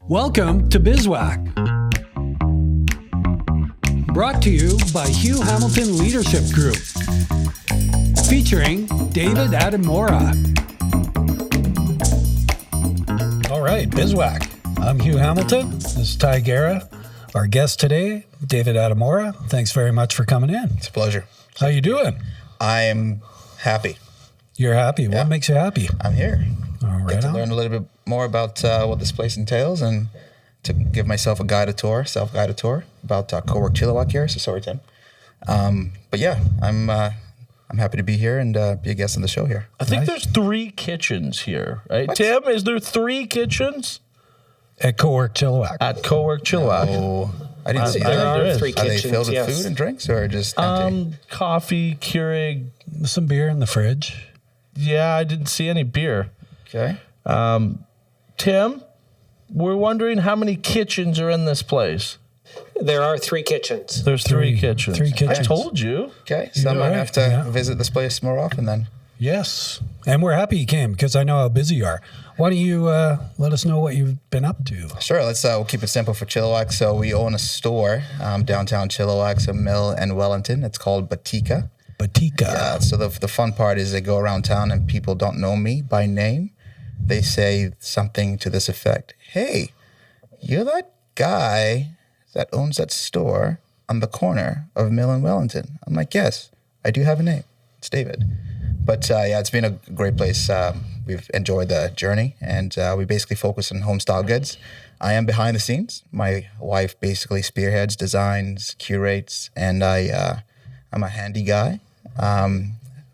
Welcome to BizWack. Brought to you by Hugh Hamilton Leadership Group. Featuring David Adimora. All right, BizWack. I'm Hugh Hamilton. This is Garrah. Our guest today, David Adimora. Thanks very much for coming in. It's a pleasure. How you doing? I am happy. You're happy. Yeah. What makes you happy? I'm here. All right. Get to learn a little bit more about what this place entails and to give myself self-guided tour about Cowork Chilliwack here. So sorry, Tim. But yeah, I'm happy to be here and be a guest on the show here. I think there's 3 kitchens here, right? What? Tim, is there 3 kitchens? At Cowork Chilliwack. At Cowork Chilliwack. Oh, I didn't see there that. are 3 Are they kitchens, filled with yes. food and drinks or just empty? Coffee, Keurig. Some beer in the fridge. Yeah, I didn't see any beer. Okay. Tim, we're wondering how many kitchens are in this place. There are 3 kitchens. There's 3 kitchens. 3 kitchens. I told you. Okay. So I You're might right, have to yeah. visit this place more often then. Yes. And we're happy you came because I know how busy you are. Why don't you let us know what you've been up to? Sure. Let's we'll keep it simple for Chilliwack. So we own a store downtown Chilliwack, so Mill and Wellington. It's called Batika. Batika. So the fun part is I go around town and people don't know me by name. They say something to this effect. Hey, you're that guy that owns that store on the corner of Mill and Wellington. I'm like, yes, I do have a name. It's David. But yeah, it's been a great place. We've enjoyed the journey, and we basically focus on home style goods. I am behind the scenes. My wife basically spearheads, designs, curates, and I'm a handy guy.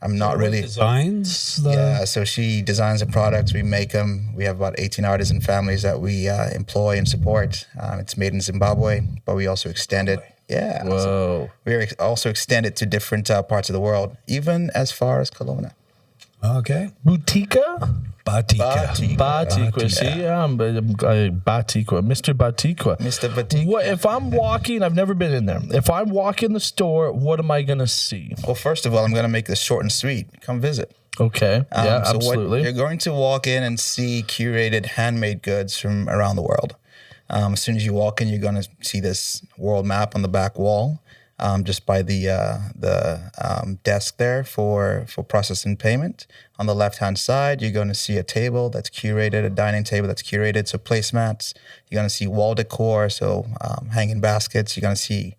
I'm not really Designs? Yeah, so she designs the products. We make them. We have about 18 artisan families that we employ and support. It's made in Zimbabwe, but we also extend it. Yeah. Whoa. So we also extend it to different parts of the world, even as far as Kelowna. Okay. Butika? Batika. Batikwa. See, I'm Batikwa. Mr. Batikwa. Mr. Batika. What, if I'm walking, I've never been in there. If I walk in the store, what am I going to see? Well, first of all, I'm going to make this short and sweet. Come visit. Okay. Yeah, So absolutely. you're going to walk in and see curated handmade goods from around the world. As soon as you walk in, you're going to see this world map on the back wall, just by the desk there for processing payment. On the left-hand side, you're going to see a table that's curated, a dining table that's curated, so placemats. You're going to see wall decor, so hanging baskets. You're going to see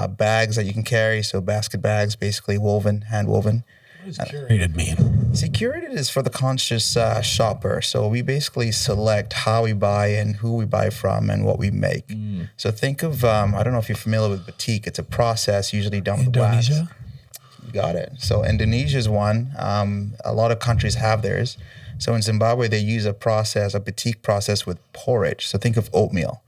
bags that you can carry, so basket bags, basically woven, hand-woven. What does curated mean? See, curated is for the conscious shopper. So we basically select how we buy and who we buy from and what we make. So think of, I don't know if you're familiar with batik. It's a process usually done with wax. Indonesia? You got it. So Indonesia's one. A lot of countries have theirs. So in Zimbabwe, they use a batik process with porridge. So think of oatmeal.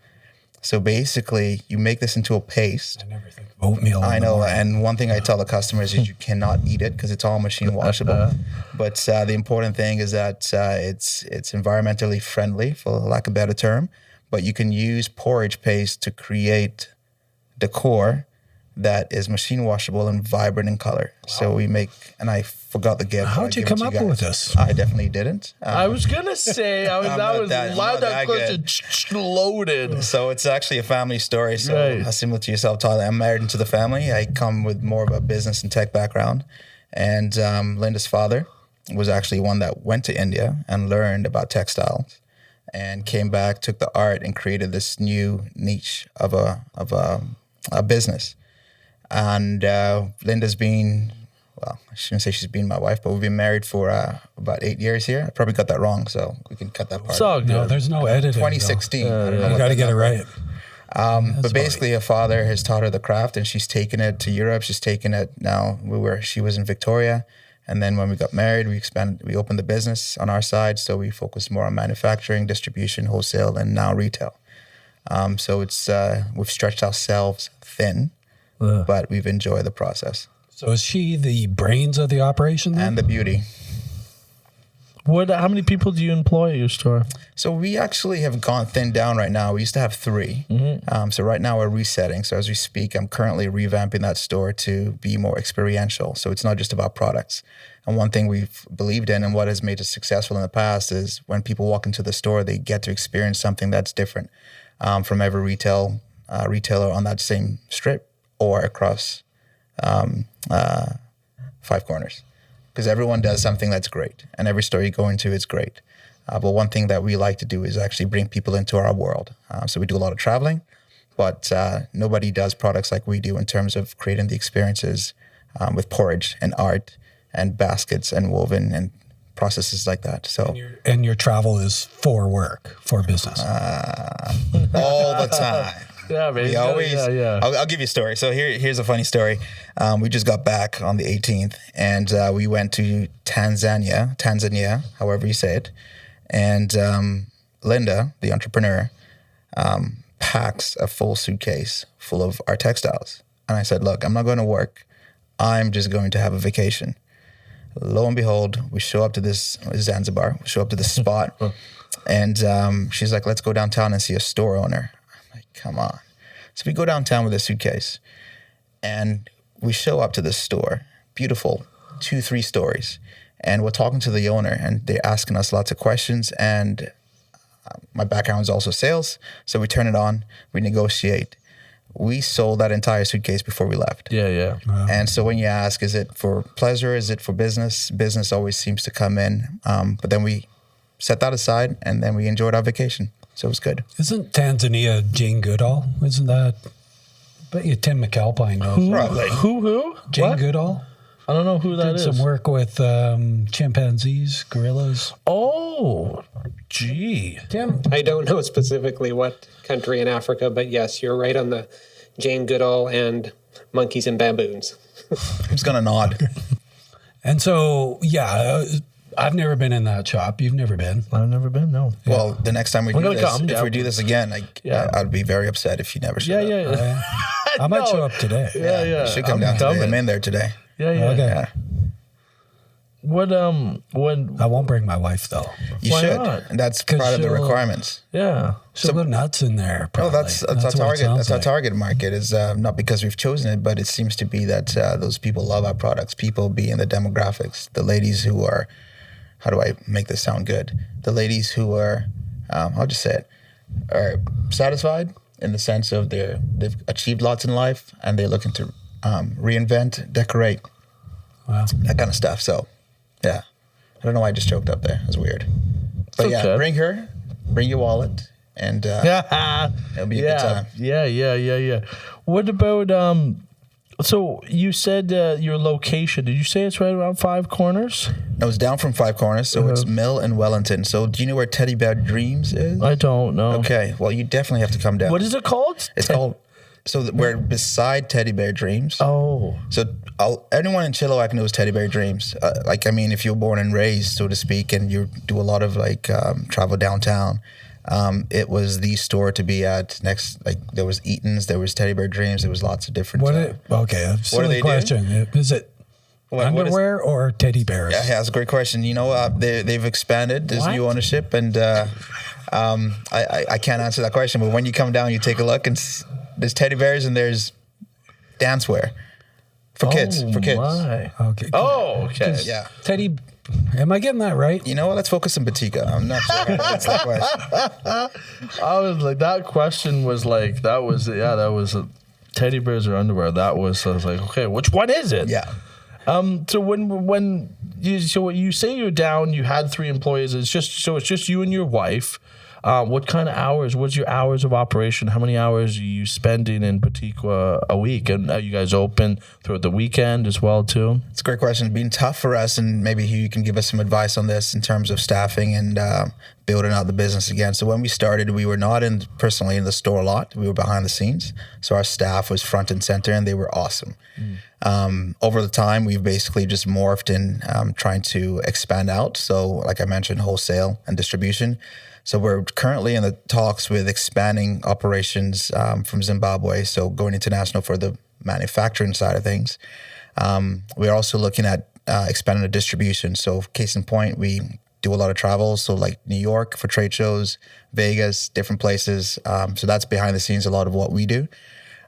So basically, you make this into a paste. I never think of oatmeal. I know, and one thing I tell the customers is you cannot eat it because it's all machine washable. But the important thing is that it's environmentally friendly, for lack of a better term. But you can use porridge paste to create decor that is machine washable and vibrant in color. Wow. So we make, and I forgot the gift. How'd you come up with this? I definitely didn't. I was going to say, that question loaded. So it's actually a family story. So Right. Similar to yourself, Tyler, I'm married into the family. I come with more of a business and tech background. And Linda's father was actually one that went to India and learned about textiles and came back, took the art and created this new niche of a business. And Linda's been, well, I shouldn't say she's been my wife, but we've been married for about 8 years here. I probably got that wrong, so we can cut that part. It's all good. No, there's no editing. 2016. I don't know You what got to that get it number right. but basically, her father has taught her the craft, and she's taken it to Europe. She's taken it now. She was in Victoria, and then when we got married, we opened the business on our side. So we focused more on manufacturing, distribution, wholesale, and now retail. So it's we've stretched ourselves thin, but we've enjoyed the process. So is she the brains of the operation then? And the beauty. How many people do you employ at your store? So we actually have gone thin down right now. We used to have 3. So right now we're resetting. So as we speak, I'm currently revamping that store to be more experiential. So it's not just about products. And one thing we've believed in and what has made us successful in the past is when people walk into the store, they get to experience something that's different from every retailer on that same strip or across 5 corners. Because everyone does something that's great, and every store you go into is great. But one thing that we like to do is actually bring people into our world. So we do a lot of traveling, but nobody does products like we do in terms of creating the experiences with porridge and art and baskets and woven and processes like that. So And your travel is for work, for business. all the time. Yeah, man. We always. Yeah. I'll give you a story. So here's a funny story. We just got back on the 18th, and we went to Tanzania, however you say it. And Linda, the entrepreneur, packs a full suitcase full of our textiles. And I said, "Look, I'm not going to work. I'm just going to have a vacation." Lo and behold, we show up to this Zanzibar. We show up to this spot, and she's like, "Let's go downtown and see a store owner." Come on. So we go downtown with a suitcase and we show up to this store, beautiful, 2-3 stories. And we're talking to the owner and they're asking us lots of questions. And my background is also sales. So we turn it on, we negotiate. We sold that entire suitcase before we left. Yeah. Wow. And so when you ask, is it for pleasure? Is it for business? Business always seems to come in. But then we set that aside and then we enjoyed our vacation. So it was good. Isn't Tanzania Jane Goodall? Isn't that? But you Tim McAlpine knows. Probably. Who? Jane What? Goodall I don't know who that did is. some work with chimpanzees, gorillas. Oh, gee. Tim, I don't know specifically what country in Africa, but yes, you're right on the Jane Goodall and monkeys and baboons. I'm just going to nod. and so I've never been in that shop. You've never been. I've never been, no. Well, the next time we do gonna this, come, if yeah. we do this again, I'd be very upset if you never showed up. Yeah. I might No. show up today. Yeah. You should come I'm down today. coming. I'm in there today. Yeah. Okay. Yeah. When I won't bring my wife though. You Why should. not? And that's 'Cause part of the she'll- requirements. yeah. She'll go nuts in there. Oh, Probably. that's our what it target. sounds That's our like. target market. Is not because we've chosen it, but it seems to be that those people love our products. People being the demographics, the ladies who are. How do I make this sound good? The ladies who are, I'll just say it, are satisfied in the sense of they've achieved lots in life and they're looking to reinvent, decorate, Wow. that kind of stuff. So, yeah. I don't know why I just choked up there. It was weird. But It's yeah, okay. bring her, bring your wallet, and it'll be a good time. Yeah. What about so you said your location, did you say it's right around 5 corners? I was down from 5 corners, so it's Mill and Wellington. So do you know where Teddy Bear Dreams is? I don't know. Okay, well, you definitely have to come down. What is it called? It's called, we're beside Teddy Bear Dreams. Oh. So anyone in Chilliwack knows Teddy Bear Dreams. If you're born and raised, so to speak, and you do a lot of travel downtown, it was the store to be at. Next, there was Eaton's, there was Teddy Bear Dreams, there was lots of different. Okay, a silly they do? question. Is it What is- underwear or teddy bears? Yeah, that's a great question. You know, they've expanded. There's new ownership, and I can't answer that question. But when you come down, you take a look, and there's teddy bears and there's dancewear for kids. For kids. My. Okay. Oh, okay. Yeah. Teddy. Am I getting that right? You know what? Let's focus on Batika. I'm not sure how to answer that question. I was like, that question was like, that was teddy bears or underwear. I was like, okay, which one is it? Yeah. So when you say you're down, you had 3 employees. It's just you and your wife. What kind of hours? What's your hours of operation? How many hours are you spending in Batika a week? And are you guys open throughout the weekend as well too? It's a great question. It's been tough for us, and maybe Hugh, you can give us some advice on this in terms of staffing and building out the business again. So when we started, we were not personally in the store a lot. We were behind the scenes. So our staff was front and center, and they were awesome. Over the time, we've basically just morphed in trying to expand out. So like I mentioned, wholesale and distribution. So we're currently in the talks with expanding operations from Zimbabwe, so going international for the manufacturing side of things. We're also looking at expanding the distribution. So case in point, we do a lot of travel. So like New York for trade shows, Vegas, different places. So that's behind the scenes, a lot of what we do.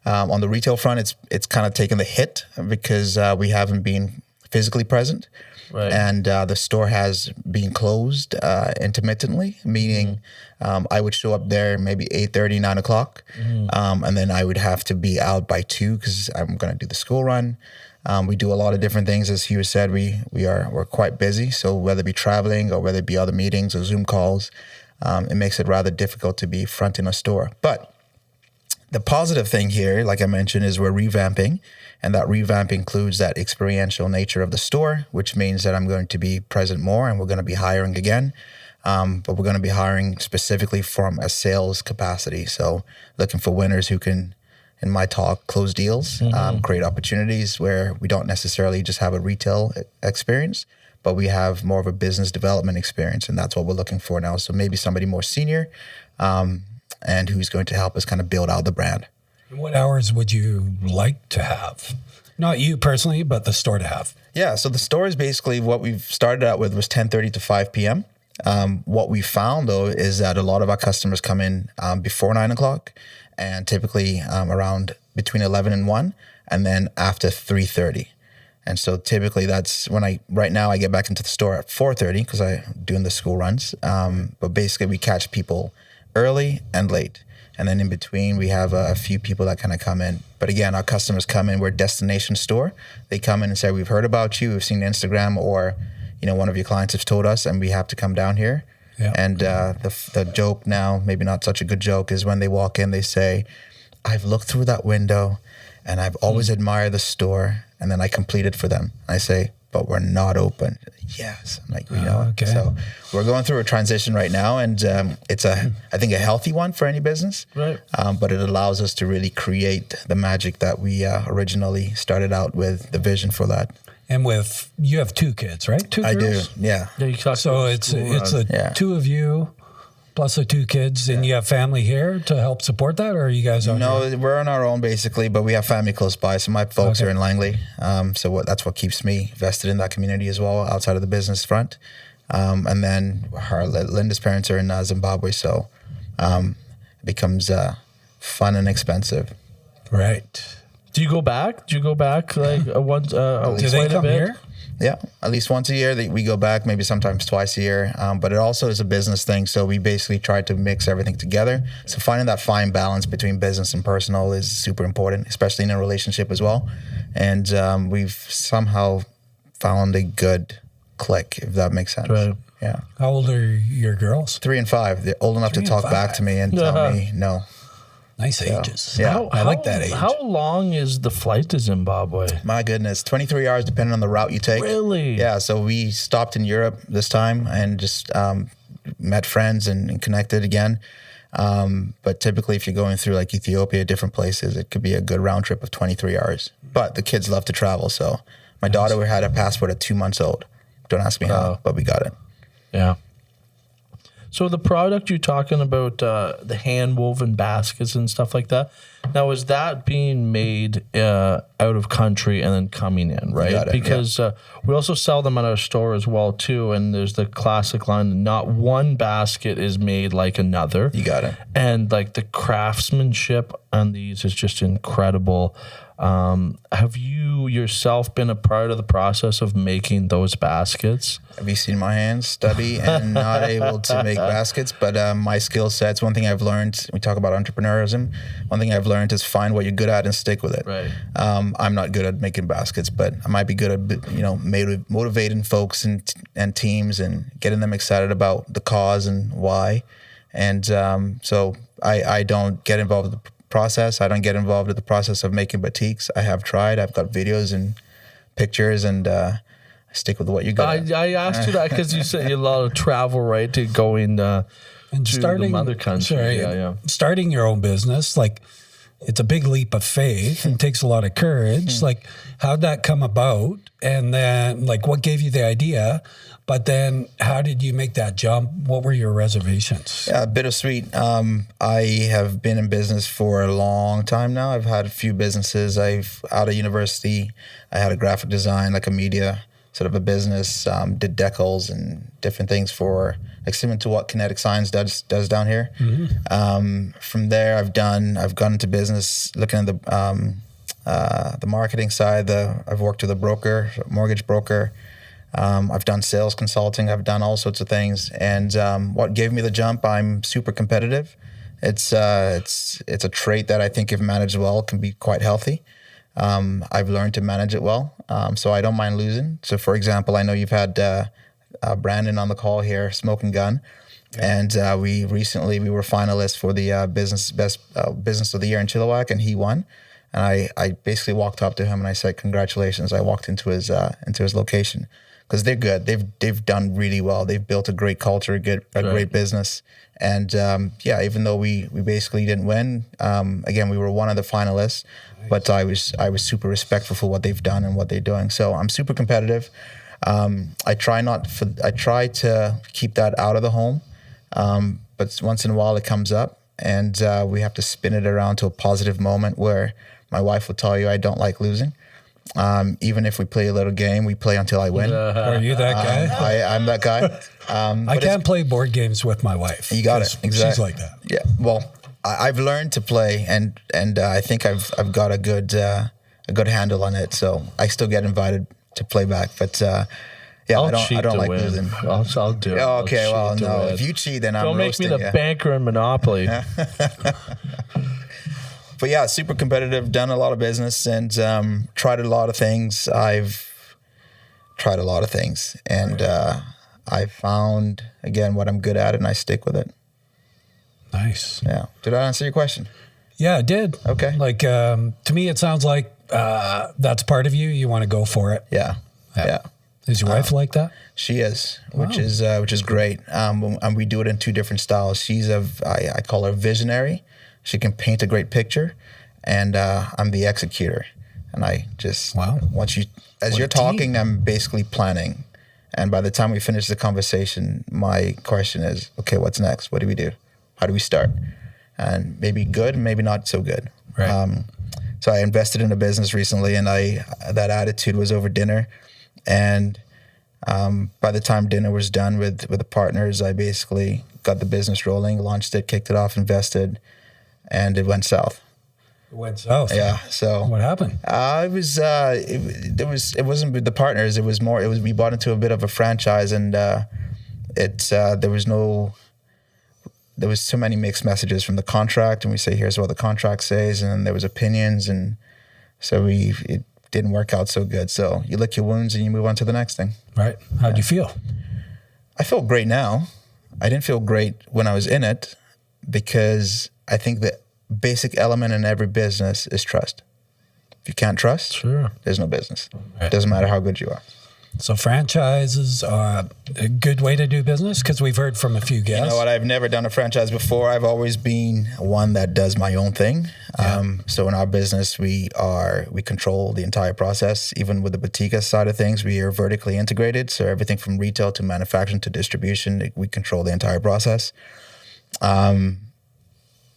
On the retail front, it's kind of taken the hit because we haven't been physically present. Right. And the store has been closed intermittently, meaning I would show up there maybe 8:30, 9 o'clock. And then I would have to be out by 2 because I'm going to do the school run. We do a lot of different things. As Hugh said, we're quite busy. So whether it be traveling or whether it be other meetings or Zoom calls, it makes it rather difficult to be front in a store. But the positive thing here, like I mentioned, is we're revamping. And that revamp includes that experiential nature of the store, which means that I'm going to be present more and we're going to be hiring again. But we're going to be hiring specifically from a sales capacity. So looking for winners who can, in my talk, close deals, create opportunities where we don't necessarily just have a retail experience, but we have more of a business development experience. And that's what we're looking for now. So maybe somebody more senior and who's going to help us kind of build out the brand. What hours would you like to have? Not you personally, but the store to have. Yeah, so the store is basically what we've started out with was 10:30 to 5 p.m. What we found, though, is that a lot of our customers come in before 9 o'clock and typically around between 11 and 1 and then after 3:30. And so typically that's when right now I get back into the store at 4:30 because I'm doing the school runs. But basically we catch people early and late. And then in between, we have a few people that kind of come in. But again, our customers come in. We're a destination store. They come in and say, we've heard about you. We've seen Instagram or, one of your clients has told us and we have to come down here. Yeah. And the joke now, maybe not such a good joke, is when they walk in, they say, I've looked through that window and I've always admired the store. And then I complete it for them. I say, but we're not open. Yes. I'm like, okay. So we're going through a transition right now, and it's I think a healthy one for any business. Right. But it allows us to really create the magic that we originally started out with, the vision for that. And you have 2 kids, right? 2 girls? I do. Yeah. So it's the 2 of you plus the 2 kids, and you have family here to help support that, or are you guys on No, your... we're on our own basically, but we have family close by. So my folks are in Langley. That's what keeps me vested in that community as well, outside of the business front. And then Linda's parents are in Zimbabwe, so it becomes fun and expensive. Right. Do you go back? Like once? Do they come here? Yeah, at least once a year. We go back, maybe sometimes twice a year. But it also is a business thing, so we basically try to mix everything together. So finding that fine balance between business and personal is super important, especially in a relationship as well. And we've somehow found a good click, if that makes sense. Right. Yeah. How old are your girls? 3 and 5. They're old enough to talk back to me and tell me no. Nice ages. Yeah. I like that age. How long is the flight to Zimbabwe? My goodness, 23 hours depending on the route you take. Really? Yeah, so we stopped in Europe this time and just met friends and connected again. But typically if you're going through like Ethiopia, different places, it could be a good round trip of 23 hours. But the kids love to travel, so my daughter had a passport at 2 months old. Don't ask me how, but we got it. Yeah. So the product you're talking about, the hand-woven baskets and stuff like that, now is that being made out of country and then coming in, right? Got it, because we also sell them at our store as well, too, and there's the classic line, not one basket is made like another. You got it. And like the craftsmanship on these is just incredible. Have you yourself been a part of the process of making those baskets? Have you seen my hands, stubby and not able to make baskets? But my skill sets, one thing I've learned, we talk about entrepreneurism, one thing I've learned is find what you're good at and stick with it. Right. I'm not good at making baskets, but I might be good at, motivating folks and teams and getting them excited about the cause and why. And so I don't get involved with the process. I don't get involved with the process of making batiks. I have tried. I've got videos and pictures, and I stick with what you got. I asked you that because you said you had a lot of travel, right, to going and to starting other countries. Sorry, starting your own business, like it's a big leap of faith and takes a lot of courage. Like, how'd that come about? And then, like, what gave you the idea? But then how did you make that jump? What were your reservations? Yeah, bittersweet. I have been in business for a long time now. I've had a few businesses. Out of university, I had a graphic design, like a media sort of a business, did decals and different things for like similar to what Kinetic Signs does down here. From there, I've gone into business looking at the marketing side. I've worked with a broker, mortgage broker. I've done sales consulting. I've done all sorts of things. And what gave me the jump? I'm super competitive. It's a trait that I think, if managed well, can be quite healthy. I've learned to manage it well, so I don't mind losing. So, for example, I know you've had Brandon on the call here, Smoking Gun, and we were finalists for the best business of the year in Chilliwack, and he won. And I basically walked up to him and I said, "Congratulations!" I walked into his location because they're good. They've done really well. They've built a great culture, great business. And even though we basically didn't win, again, we were one of the finalists. But I was super respectful for what they've done and what they're doing. So I'm super competitive. I try to keep that out of the home, but once in a while it comes up, and we have to spin it around to a positive moment where my wife will tell you I don't like losing. Even if we play a little game, we play until I win. Are you that guy? I'm that guy. I can't play board games with my wife. You got it. Exactly. She's like that. Yeah. Well, I've learned to play, and I think I've got a good handle on it. So I still get invited to play back, but I don't like losing. I'll do it. Oh, okay. Well, no. Win. If you cheat, then I'm Don't make roasting me the banker in Monopoly. But yeah, super competitive. Done a lot of business and tried a lot of things. I've tried a lot of things, and I found again what I'm good at, and I stick with it. Nice. Yeah. Did I answer your question? Yeah, it did. Okay. Like, to me, it sounds like that's part of you. You want to go for it. Yeah. Is your wife like that? She is, which is great. And we do it in two different styles. She's I call her visionary. She can paint a great picture, and I'm the executor. And I just as you're talking, I'm basically planning. And by the time we finish the conversation, my question is, okay, what's next? What do we do? How do we start? And maybe good, maybe not so good. Right. So I invested in a business recently, and that attitude was over dinner. And by the time dinner was done with the partners, I basically got the business rolling, launched it, kicked it off, invested, and it went south. It went south. Yeah. So what happened? It wasn't with the partners. We bought into a bit of a franchise, and there was too many mixed messages from the contract, and we say, here's what the contract says, and then there was opinions, and so it didn't work out so good. So you lick your wounds and you move on to the next thing. Right. How'd you feel? I feel great now. I didn't feel great when I was in it, because I think the basic element in every business is trust. If you can't trust, there's no business. Right. It doesn't matter how good you are. So franchises are a good way to do business, because we've heard from a few guests. You know what? I've never done a franchise before. I've always been one that does my own thing. Yeah. So in our business, we control the entire process. Even with the boutique side of things, we are vertically integrated. So everything from retail to manufacturing to distribution, we control the entire process.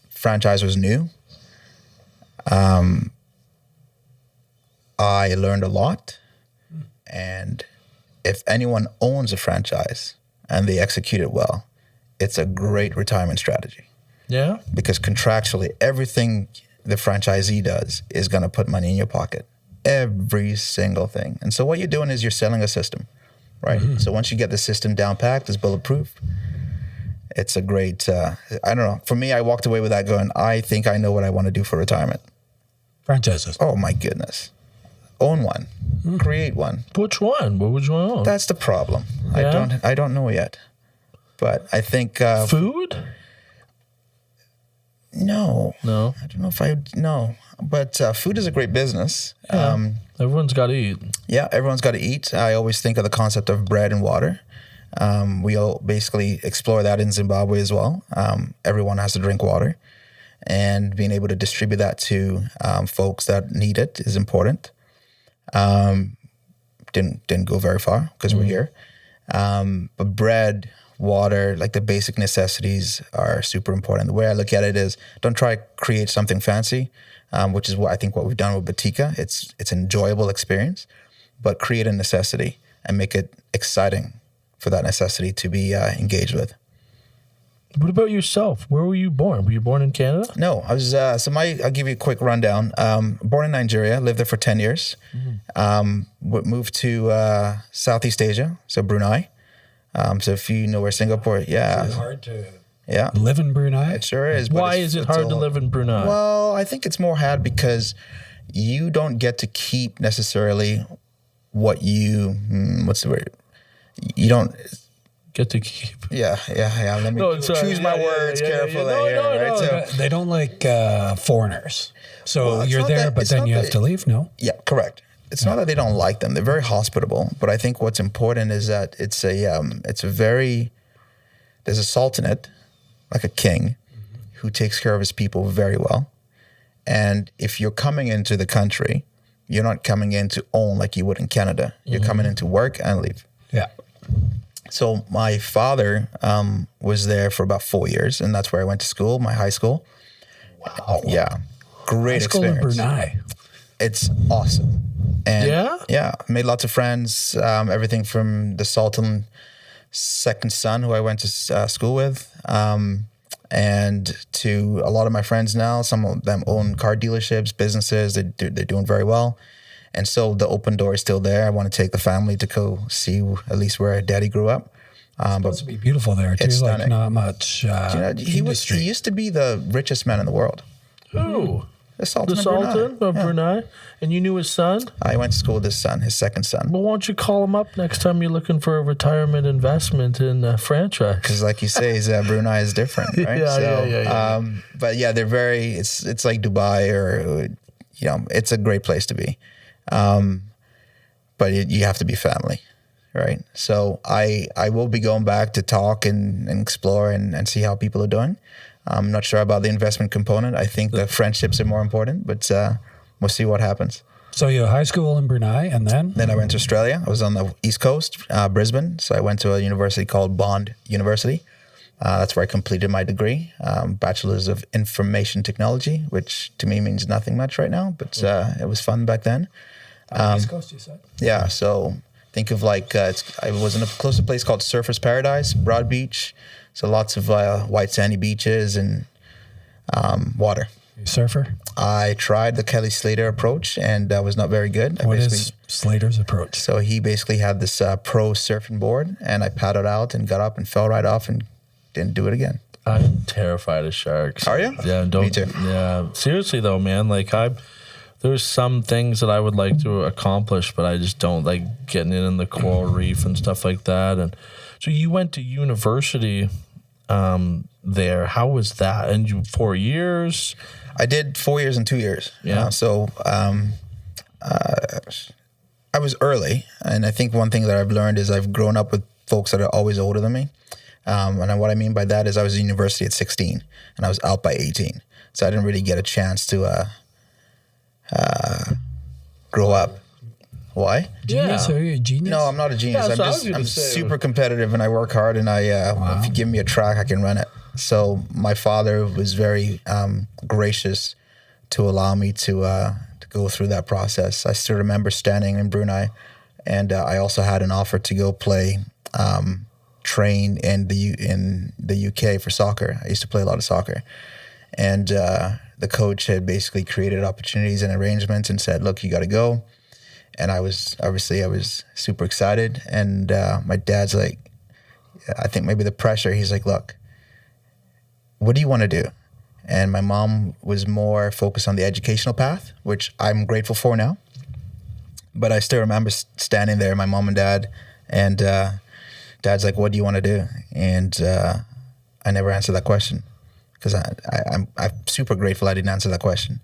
Franchise was new. I learned a lot. And if anyone owns a franchise and they execute it well, it's a great retirement strategy. Yeah. Because contractually, everything the franchisee does is going to put money in your pocket. Every single thing. And so what you're doing is you're selling a system, right? Mm-hmm. So once you get the system down packed, it's bulletproof. It's a great, I don't know. For me, I walked away with that going, I think I know what I want to do for retirement. Franchises. Oh, my goodness. Own one, create one. Which one? What would you want to own? That's the problem. Yeah. I don't know yet, but I think food. No, I don't know if no. But food is a great business. Yeah. Everyone's got to eat. Yeah, everyone's got to eat. I always think of the concept of bread and water. We all basically explore that in Zimbabwe as well. Everyone has to drink water, and being able to distribute that to folks that need it is important. Didn't go very far because we're here. But bread, water, like the basic necessities are super important. The way I look at it is, don't try to create something fancy, which is what I think what we've done with Batika. It's an enjoyable experience, but create a necessity. and make it exciting for that necessity to be engaged with. What about yourself? Where were you born? Were you born in Canada? No, I was. I'll give you a quick rundown. Born in Nigeria, lived there for 10 years. Moved to Southeast Asia, so Brunei. So if you know where Singapore, It's hard to yeah, live in Brunei. it sure is. but Why it's- is it it's hard to all- live in Brunei? Well, I think it's more hard because you don't get to keep necessarily what you. What's the word? You don't. Get to keep. Yeah. Let me No, sorry. choose my Yeah, words yeah. carefully No, here, no, right? no. So, They don't like foreigners. So Well, it's you're not there, that- but it's then not you that- have to leave. No. yeah, correct. It's not that they don't like them; they're very hospitable. But I think what's important is that it's a very there's a sultanate, like a king, who takes care of his people very well. And if you're coming into the country, you're not coming in to own like you would in Canada. You're coming in to work and leave. Yeah. So my father was there for about 4 years, and that's where I went to school, my high school. Wow. Yeah, great High school in experience. Brunei. It's awesome. And Yeah? made lots of friends. Everything from the Sultan's second son, who I went to school with, and to a lot of my friends now. Some of them own car dealerships, businesses. They're doing very well. And so the open door is still there. I want to take the family to go see at least where Daddy grew up. It's supposed to be beautiful there too. It's Like stunning. not much He industry. used to be the richest man in the world. Who? The Sultan, The of Brunei. Sultan of Yeah. Brunei? And you knew his son? I went to school with his son, his second son. Well, why don't you call him up next time you're looking for a retirement investment in a franchise? Because, like you say, Brunei is different, right? Yeah. But yeah, they're very. It's like Dubai, or it's a great place to be. But you have to be family, right? So I will be going back to talk and explore and see how people are doing. I'm not sure about the investment component. I think the friendships are more important, but we'll see what happens. So you high school in Brunei, and then Then I went to Australia. I was on the East Coast, Brisbane. So I went to a university called Bond University. That's where I completed my degree, Bachelor's of Information Technology, which to me means nothing much right now, but it was fun back then. East Coast, you said. Yeah, so think of I was in a close to place called Surfers Paradise, Broad Beach. So lots of white sandy beaches and water. You a surfer. I tried the Kelly Slater approach and was not very good. What is Slater's approach? So he basically had this pro surfing board, and I paddled out and got up and fell right off and didn't do it again. I'm terrified of sharks. Are you? Yeah, don't. Me too. Yeah, seriously though, man. Like there's some things that I would like to accomplish, but I just don't like getting in the coral reef and stuff like that. And so you went to university there. How was that? And you 4 years? I did 4 years and 2 years. Yeah. I was early, and I think one thing that I've learned is I've grown up with folks that are always older than me. And what I mean by that is I was in university at 16, and I was out by 18. So I didn't really get a chance to grow up. Why? Genius? Yeah. Are you a genius? No, I'm not a genius. Yeah, so I was gonna I'm say- super competitive, and I work hard, and if you give me a track, I can run it. So my father was very gracious to allow me to go through that process. I still remember standing in Brunei, and I also had an offer to go train in the UK for soccer. I used to play a lot of soccer, and the coach had basically created opportunities and arrangements and said, "Look, you got to go." And I was super excited. And my dad's like, I think maybe the pressure. He's like, "Look, what do you want to do?" And my mom was more focused on the educational path, which I'm grateful for now. But I still remember standing there, my mom and dad, and dad's like, "What do you want to do?" And I never answered that question because I'm super grateful I didn't answer that question.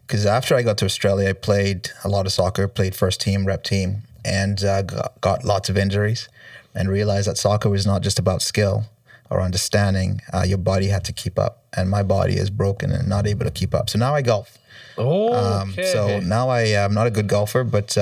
Because after I got to Australia, I played a lot of soccer, played first team, rep team, and got lots of injuries and realized that soccer was not just about skill or understanding. Your body had to keep up. And my body is broken and not able to keep up. So now I golf. Oh, okay. So now I'm not a good golfer, but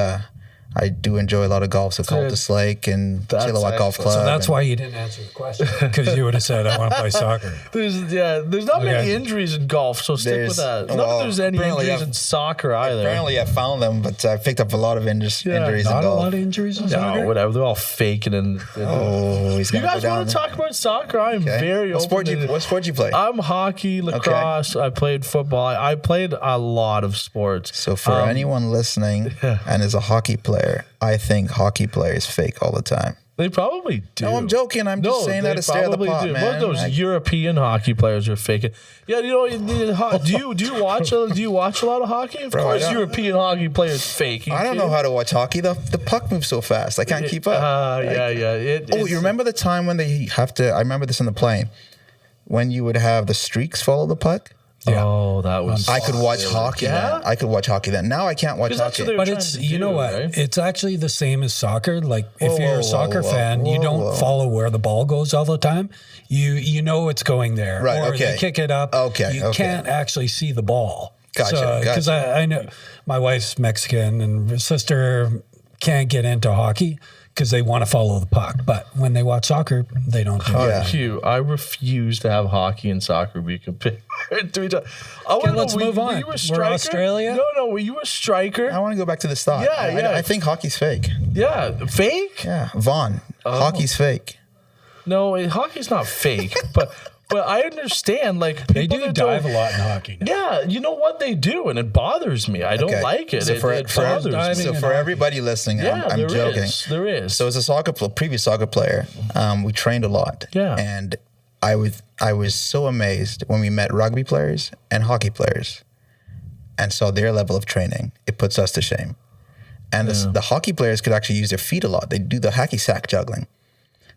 I do enjoy a lot of golf, so Cultus Lake and Chilliwack Golf Club. So that's why you didn't answer the question, because you would have said, I want to play soccer. There's not many injuries in golf, so stick with that. Not that there's any injuries in soccer either. Apparently I found them, but I picked up a lot of injuries in golf. Not a lot of injuries in soccer? No, whatever. They're all faking. He's you guys want to talk about soccer? I'm very open. What sport do you play? I'm hockey, lacrosse. I played football. I played a lot of sports. So for anyone listening and is a hockey player, I think hockey players fake all the time. They probably do. No, I'm joking. I'm just saying that to stare at the pot, man. Most of those European hockey players are faking. Yeah, do you watch a lot of hockey? Of course, European hockey players fake. I don't know how to watch hockey. The puck moves so fast. I can't keep up. You remember the time when they have to? I remember this on the plane when you would have the streaks follow the puck. Yeah. Oh, that was. I could watch hockey. Then. I could watch hockey then. Now I can't watch hockey. But it's right? It's actually the same as soccer. Like if you're a soccer fan, you don't follow where the ball goes all the time. You know it's going there, right? Or they kick it up. You can't actually see the ball. Gotcha. Because I know my wife's Mexican and her sister can't get into hockey because they want to follow the puck. But when they watch soccer, they don't do that. Hugh, I refuse to have hockey and soccer be compared to each other. Let's move on. Were you a striker? We're Australia? No. Were you a striker? I want to go back to the start. I think hockey's fake. Yeah. Fake? Yeah. Vaughn. Hockey's fake. No, hockey's not fake. But I understand, like, they do dive a lot in hockey now. Yeah, you know what they do, and it bothers me. I don't like it. So It bothers me. So for everybody listening, I'm joking. There is. So as a previous soccer player, we trained a lot. Yeah. And I was so amazed when we met rugby players and hockey players and saw their level of training. It puts us to shame. And the hockey players could actually use their feet a lot. They do the hacky sack juggling.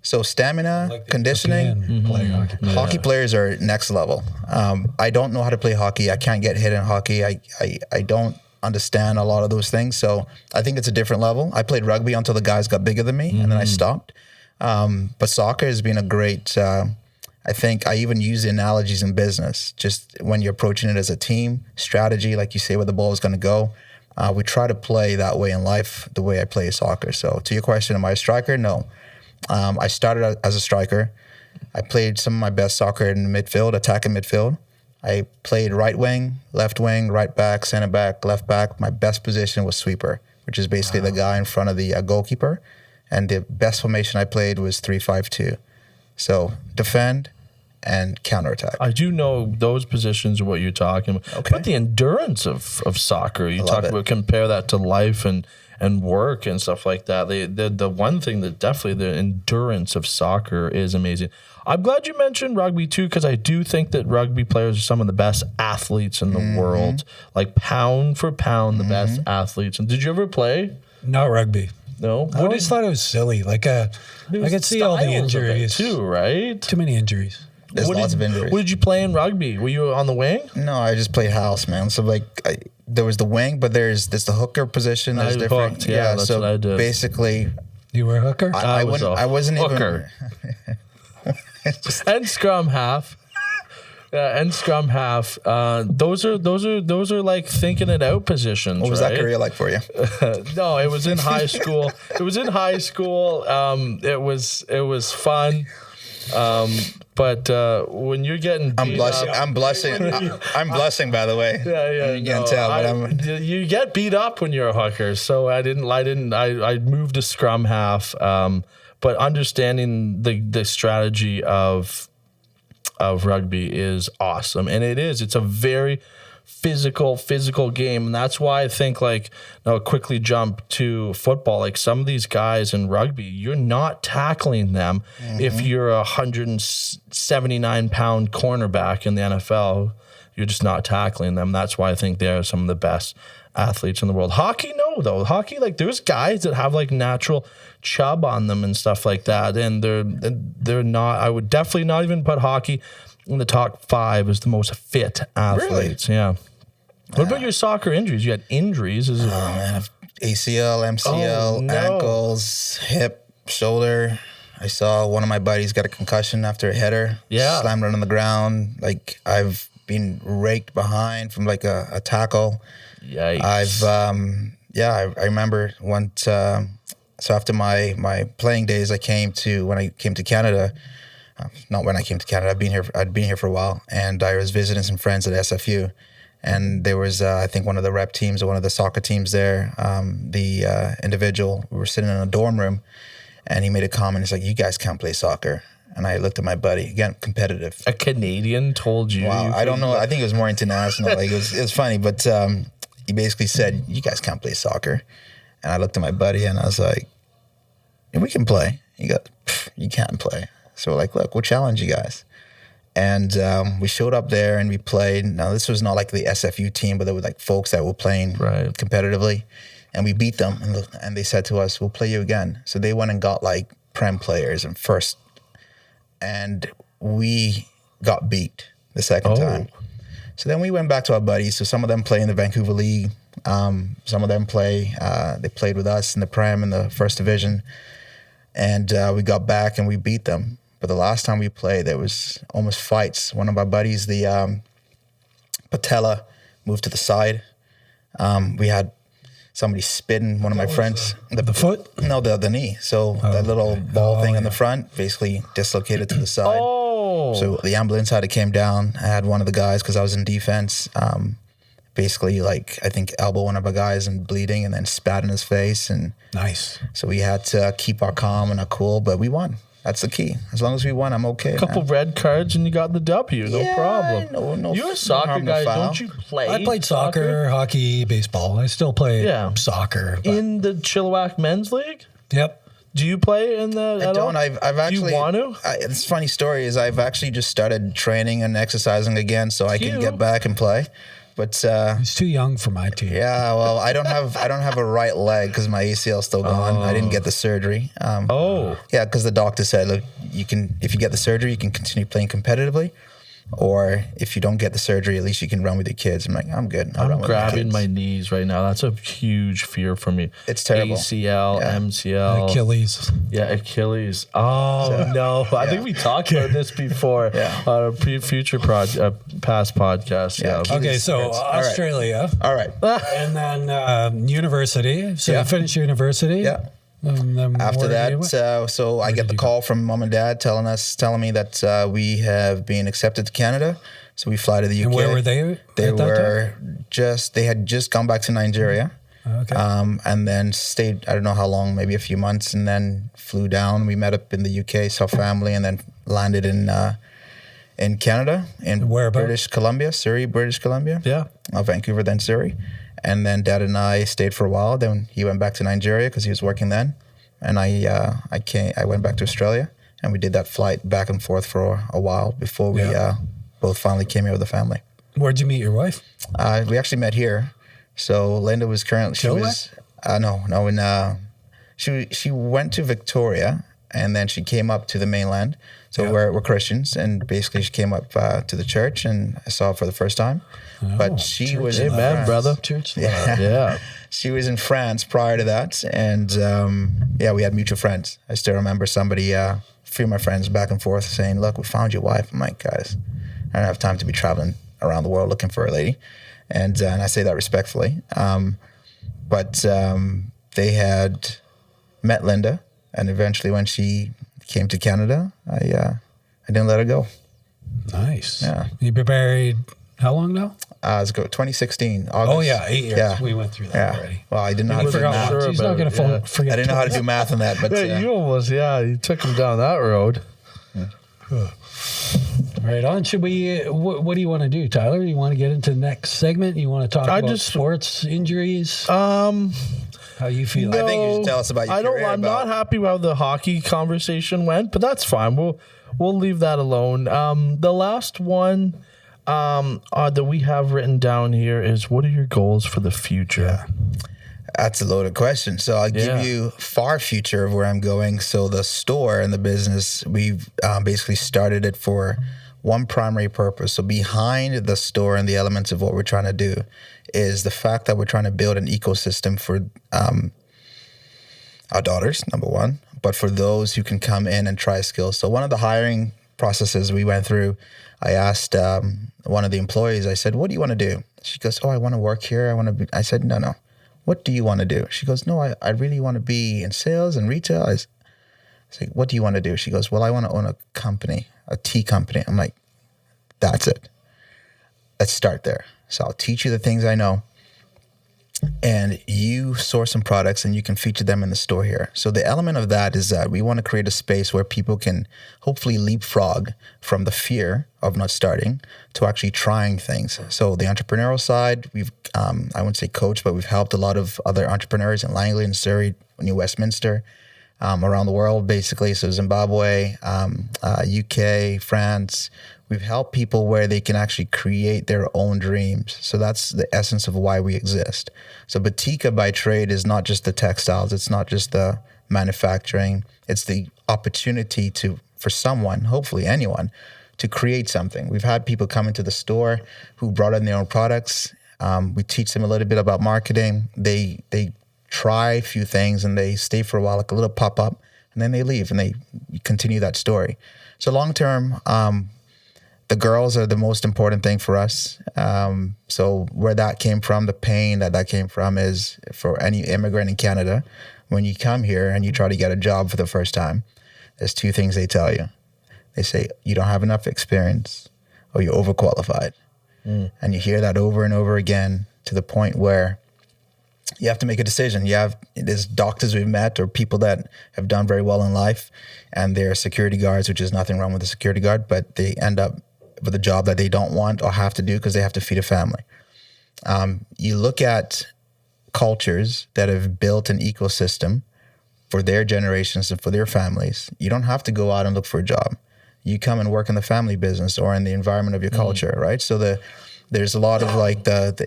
So stamina, conditioning, hockey players are next level. I don't know how to play hockey. I can't get hit in hockey. I don't understand a lot of those things. So I think it's a different level. I played rugby until the guys got bigger than me, and then I stopped. But soccer has been a great, I think I even use the analogies in business. Just when you're approaching it as a team, strategy, like you say, where the ball is going to go. We try to play that way in life, the way I play soccer. So to your question, am I a striker? No. I started as a striker. I played some of my best soccer in the midfield, attacking midfield. I played right wing, right back, center back, left back. My best position was sweeper, which is basically the guy in front of the goalkeeper. And the best formation I played was 3-5-2. So defend and counterattack. I do know those positions are what you're talking about. Okay. But the endurance of soccer, you talk about, compare that to life and work and stuff like that. The one thing that definitely the endurance of soccer is amazing. I'm glad you mentioned rugby too, because I do think that rugby players are some of the best athletes in the world, like pound for pound, the best athletes. And did you ever play? Not rugby. No, I just thought it was silly. Like I could see all the injuries too, right? Too many injuries. There's lots of injuries. What did you play in rugby? Were you on the wing? No, I just played house, man. So there was the wing, but there's the hooker position. There's different. Hooked. Yeah, that's what I did. Basically, you were a hooker. I wasn't hooker. And scrum half. And scrum half. Those are like thinking it out positions. What was right? that career like for you? No, it was in high school. It was fun. But when you're getting beat I'm blushing. up, I'm blushing, by the way. Yeah. You can't tell, but you get beat up when you're a hooker. So I moved to scrum half. But understanding the strategy of rugby is awesome. And it's a very physical game. And that's why I think quickly jump to football. Like some of these guys in rugby, you're not tackling them if you're a 179-pound cornerback in the NFL. You're just not tackling them. That's why I think they're some of the best athletes in the world. Hockey, no, though. Hockey, there's guys that have natural chub on them and stuff like that. And they're not, I would definitely not even put hockey in the top 5 as the most fit athletes. Really? Yeah. What about your soccer injuries? You had injuries. Man, ACL, MCL, ankles, hip, shoulder. I saw one of my buddies got a concussion after a header. Yeah. Slammed it on the ground. I've been raked behind from a tackle. Yikes. I've yeah, I remember once. So after my playing days, when I came to Canada. Not when I came to Canada. I'd been here for a while, and I was visiting some friends at SFU, and there was I think one of the rep teams or one of the soccer teams there. The individual, we were sitting in a dorm room, and he made a comment. He's like, "You guys can't play soccer." And I looked at my buddy, again, competitive. A Canadian told you? Wow, I don't know. I think it was more international. Like it was funny, but he basically said, "You guys can't play soccer." And I looked at my buddy, and I was like, "Yeah, we can play." He goes, "You can't play." So we're like, "Look, we'll challenge you guys." And we showed up there and we played. Now, this was not like the SFU team, but there were like folks that were playing competitively. And we beat them. And they said to us, "We'll play you again." So they went and got like Prem players and first. And we got beat the second time. So then we went back to our buddies. So some of them play in the Vancouver League. Some of them they played with us in the Prem in the first division. And we got back and we beat them. But the last time we played, there was almost fights. One of our buddies, the patella, moved to the side. We had somebody spitting one of my friends. The foot? No, the knee. So that little ball thing on the front basically dislocated to the side. Oh. So the ambulance came down. I had one of the guys, because I was in defense, basically like I think elbow one of our guys and bleeding, and then spat in his face. And Nice. so we had to keep our calm and our cool, but we won. That's the key. As long as we won, I'm okay. A couple red cards and you got the W. No problem. No, You're a soccer harm, no guy, foul. don't you play? I played soccer, hockey, baseball. I still play soccer. But In the Chilliwack Men's League? yep. Do you play in the? I don't. I've actually. Do you want to? It's a funny story. Is I've actually just started training and exercising again, so I can get back and play. But He's too young for my team. yeah, well, I don't have a right leg because my ACL's still gone. I didn't get the surgery. Yeah, because the doctor said, look, if you get the surgery, you can continue playing competitively, or if you don't get the surgery, at least you can run with your kids. I'm like, I'm good. I'm grabbing my knees right now. That's a huge fear for me. It's terrible. ACL, MCL, Achilles. Yeah, Achilles. Oh no! I think we talked about this before on a future past podcast. Yeah. Okay, so Australia. All right. And then university. So you finished university. Yeah. And then After where did you that, go? so I get the call from mom and dad telling me that we have been accepted to Canada. So we fly to the UK. And where were they? They had just gone back to Nigeria. Okay. And then stayed, I don't know how long, maybe a few months, and then flew down. We met up in the UK, saw family, and then landed in Canada, in British Columbia, Surrey, British Columbia. Yeah. Vancouver, then Surrey. And then Dad and I stayed for a while. Then he went back to Nigeria because he was working then. And I went back to Australia, and we did that flight back and forth for a while before we both finally came here with the family. Where'd you meet your wife? We actually met here. So Linda was she went to Victoria, and then she came up to the mainland. So we're Christians, and basically she came up to the church, and I saw her for the first time. But she was in France. brother. Church. Yeah. She was in France prior to that, and we had mutual friends. I still remember somebody, a few of my friends back and forth saying, "Look, we found your wife." I'm like, guys, I don't have time to be traveling around the world looking for a lady, and I say that respectfully. But they had met Linda, and eventually when she came to Canada, I didn't let her go. Nice. Yeah. You've been married how long now? Let's go 2016 August. Oh yeah, 8 years. Yeah. We went through that already. Well, I didn't know how to do math. sure He's not about going it, to forget. I didn't know how to do math on that, but You almost, you took him down that road. Right on. Should we? What do you want to do, Tyler? You want to get into the next segment? You want to talk about sports injuries? How you feel? I think you should tell us about your career. I'm not happy with how the hockey conversation went, but that's fine. We'll leave that alone. The last one that we have written down here is, what are your goals for the future? That's a loaded question. So I'll give you far future of where I'm going. So the store and the business, we've basically started it for one primary purpose. So behind the store and the elements of what we're trying to do is the fact that we're trying to build an ecosystem for our daughters, number one, but for those who can come in and try skills. So one of the hiring processes we went through, I asked one of the employees, I said, "What do you want to do?" She goes, "Oh, I want to work here. I said, no. what do you want to do? She goes, no, I really want to be in sales and retail. I say, what do you want to do? She goes, well, I want to own a company, a tea company. I'm like, that's it. Let's start there. So I'll teach you the things I know, and you source some products and you can feature them in the store here. So the element of that is that we want to create a space where people can hopefully leapfrog from the fear of not starting to actually trying things. So the entrepreneurial side, we've, I wouldn't say coached, but we've helped a lot of other entrepreneurs in Langley and Surrey, New Westminster, around the world, basically. So Zimbabwe, UK, France. We've helped people where they can actually create their own dreams. So that's the essence of why we exist. So Batika by trade is not just the textiles. It's not just the manufacturing. It's the opportunity for someone, hopefully anyone, to create something. We've had people come into the store who brought in their own products. We teach them a little bit about marketing. They try a few things and they stay for a while, like a little pop-up, and then they leave and they continue that story. So long-term, the girls are the most important thing for us. So where that came from, the pain that came from is for any immigrant in Canada, when you come here and you try to get a job for the first time, there's two things they tell you. They say, you don't have enough experience or you're overqualified. And you hear that over and over again to the point where you have to make a decision. There's doctors we've met or people that have done very well in life and they're security guards, which is nothing wrong with a security guard, but they end up with a job that they don't want or have to do because they have to feed a family. You look at cultures that have built an ecosystem for their generations and for their families. You don't have to go out and look for a job. You come and work in the family business or in the environment of your culture, right? So there's a lot of like the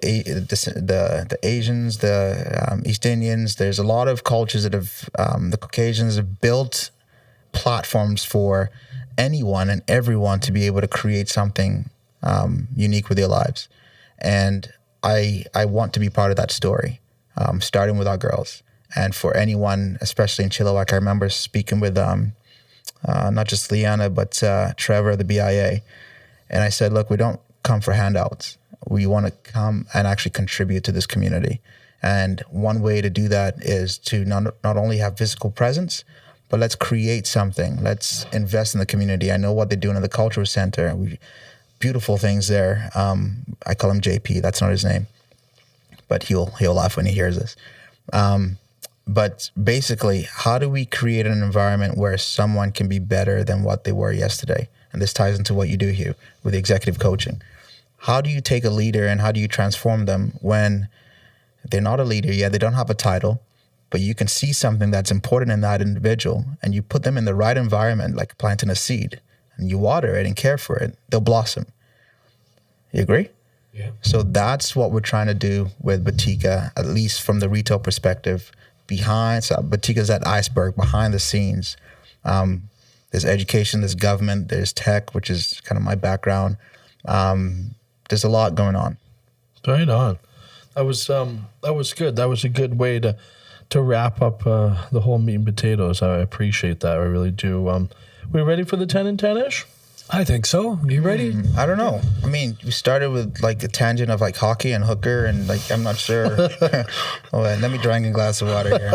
Asians, the East Indians. There's a lot of cultures that have the Caucasians have built platforms for anyone and everyone to be able to create something unique with their lives. And I want to be part of that story, starting with our girls. And for anyone, especially in Chilliwack, I remember speaking with not just Liana, but Trevor, the BIA. And I said, look, we don't come for handouts. We want to come and actually contribute to this community. And one way to do that is to not only have physical presence, but let's create something. Let's invest in the community. I know what they're doing in the cultural center. Beautiful things there. I call him JP. That's not his name, but he'll laugh when he hears this. But basically, how do we create an environment where someone can be better than what they were yesterday? And this ties into what you do, Hugh, with the executive coaching. How do you take a leader and how do you transform them when they're not a leader yet? They don't have a title, but you can see something that's important in that individual and you put them in the right environment, like planting a seed, and you water it and care for it, they'll blossom. You agree? Yeah. So that's what we're trying to do with Batika, at least from the retail perspective. Batika's that iceberg behind the scenes. There's education, there's government, there's tech, which is kind of my background. There's a lot going on. Right on. That was good. That was a good way to wrap up the whole meat and potatoes. I appreciate that. I really do. We ready for the 10 and 10-ish? I think so. You ready? I don't know. I mean, we started with like a tangent of like hockey and hooker and like, I'm not sure. Oh, let me drink a glass of water here.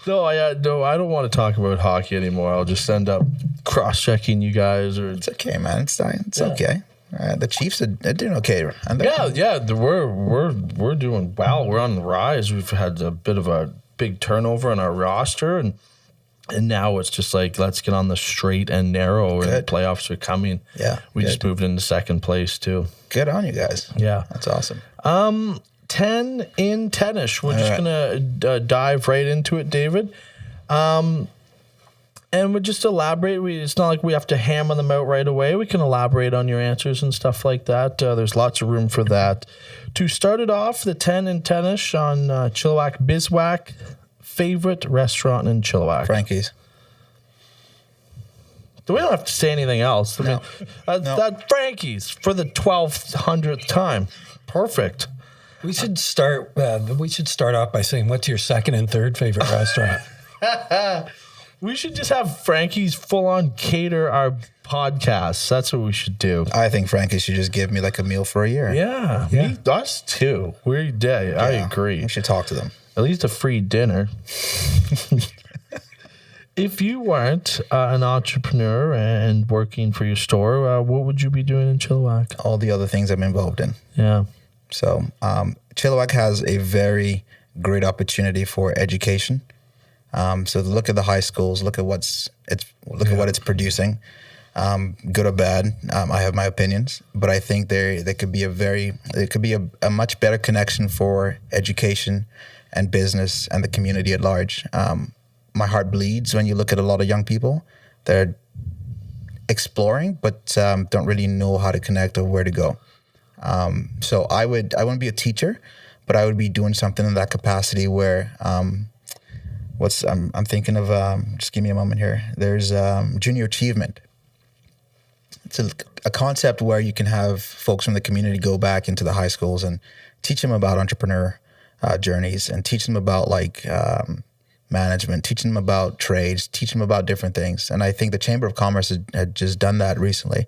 No, I don't want to talk about hockey anymore. I'll just end up cross-checking you guys. It's okay, man. It's okay. The Chiefs are doing okay. We're doing well. We're on the rise. We've had a bit of a big turnover in our roster, and now it's just like, let's get on the straight and narrow. Good. And the playoffs are coming. Yeah, we just moved into second place too. Good on you guys. Yeah, that's awesome. 10 in 10-ish. We're just gonna dive right into it, David. And we'll just elaborate. It's not like we have to hammer them out right away. We can elaborate on your answers and stuff like that. There's lots of room for that. To start it off, the 10 and 10-ish on Chilliwack, bizwack. Favorite restaurant in Chilliwack? Frankie's. We don't have to say anything else. I mean, that Frankie's for the 1,200th time. Perfect. We should start off by saying, what's your second and third favorite restaurant? We should just have Frankie's full on cater our podcasts. That's what we should do. I think Frankie should just give me like a meal for a year. Yeah. Us too. I agree. We should talk to them. At least a free dinner. If you weren't an entrepreneur and working for your store, what would you be doing in Chilliwack? All the other things I'm involved in. Yeah. So Chilliwack has a very great opportunity for education. So look at the high schools, look at what it's producing, good or bad. I have my opinions, but I think there could be a much better connection for education and business and the community at large. My heart bleeds when you look at a lot of young people. They're exploring, but don't really know how to connect or where to go. So I wouldn't be a teacher, but I would be doing something in that capacity where I'm thinking of, just give me a moment here. There's junior achievement. It's a concept where you can have folks from the community go back into the high schools and teach them about entrepreneur journeys and teach them about management, teach them about trades, teach them about different things. And I think the Chamber of Commerce had just done that recently.